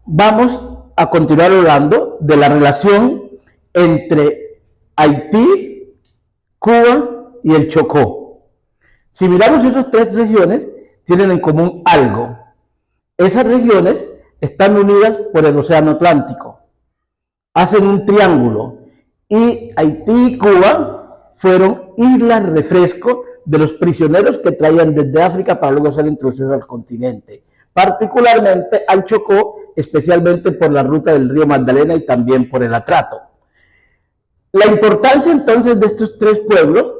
vamos a continuar hablando de la relación entre Haití, Cuba y el Chocó. Si miramos esas tres regiones, tienen en común algo. Esas regiones están unidas por el Océano Atlántico, hacen un triángulo, y Haití y Cuba fueron islas refresco de los prisioneros que traían desde África para luego ser introducidos al continente, particularmente al Chocó, especialmente por la ruta del río Magdalena y también por el Atrato. La importancia entonces de estos tres pueblos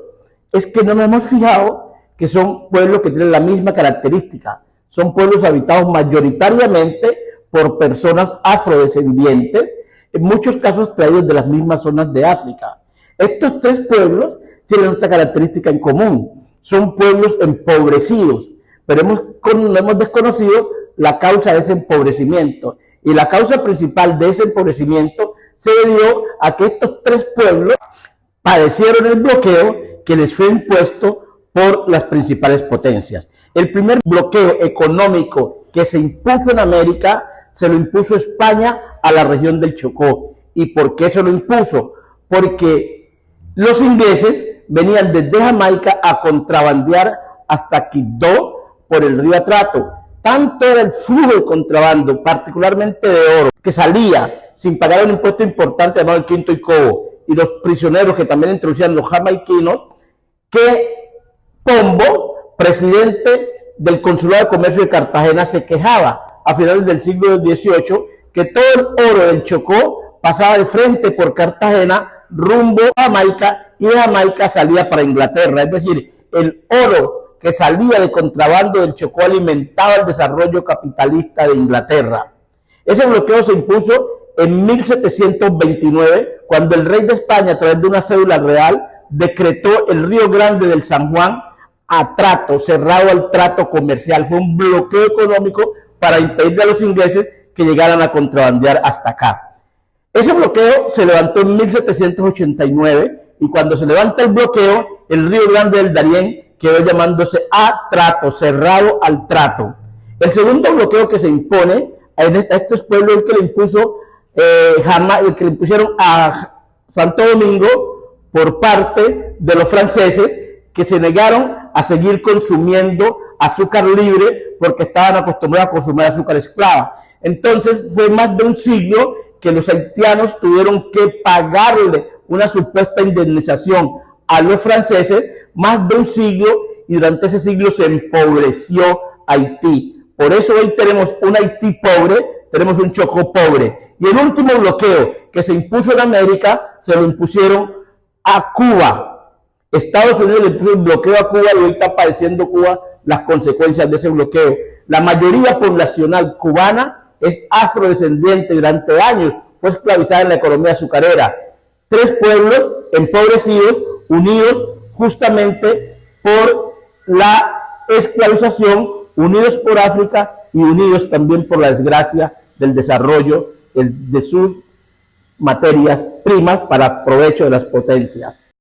es que no nos hemos fijado que son pueblos que tienen la misma característica, son pueblos habitados mayoritariamente por personas afrodescendientes, en muchos casos traídos de las mismas zonas de África. Estos tres pueblos tienen otra característica en común, son pueblos empobrecidos, pero hemos desconocido la causa de ese empobrecimiento, y la causa principal de ese empobrecimiento se debió a que estos tres pueblos padecieron el bloqueo que les fue impuesto por las principales potencias. El primer bloqueo económico que se impuso en América se lo impuso España a la región del Chocó. ¿Y por qué se lo impuso? Porque los ingleses venían desde Jamaica a contrabandear hasta Quibdó por el río Atrato. Tanto era el flujo de contrabando, particularmente de oro, que salía sin pagar un impuesto importante llamado el quinto y cobo, y los prisioneros que también introducían los jamaiquinos, que Pombo, presidente del Consulado de Comercio de Cartagena, se quejaba a finales del siglo XVIII que todo el oro del Chocó pasaba de frente por Cartagena rumbo a Jamaica, y de Jamaica salía para Inglaterra. Es decir, el oro que salía de contrabando del Chocó alimentaba el desarrollo capitalista de Inglaterra. Ese bloqueo se impuso en 1729, cuando el rey de España, a través de una cédula real, decretó el Río Grande del San Juan a trato, cerrado al trato comercial. Fue un bloqueo económico para impedirle a los ingleses que llegaran a contrabandear hasta acá. Ese bloqueo se levantó en 1789, y cuando se levanta el bloqueo, el Río Grande del Darién quedó llamándose a trato, cerrado al trato. El segundo bloqueo que se impone a estos pueblos es que le impusieron a Santo Domingo por parte de los franceses, que se negaron a seguir consumiendo azúcar libre porque estaban acostumbrados a consumir azúcar esclava. Entonces fue más de un siglo que los haitianos tuvieron que pagarle una supuesta indemnización a los franceses, más de un siglo, y durante ese siglo se empobreció Haití. Por eso hoy tenemos un Haití pobre, tenemos un Chocó pobre. Y el último bloqueo que se impuso en América se lo impusieron a Cuba. Estados Unidos le puso el bloqueo a Cuba, y hoy está padeciendo Cuba las consecuencias de ese bloqueo. La mayoría poblacional cubana es afrodescendiente, durante años fue esclavizada en la economía azucarera. Tres pueblos empobrecidos, unidos justamente por la esclavización, unidos por África y unidos también por la desgracia del desarrollo de sus materias primas para provecho de las potencias.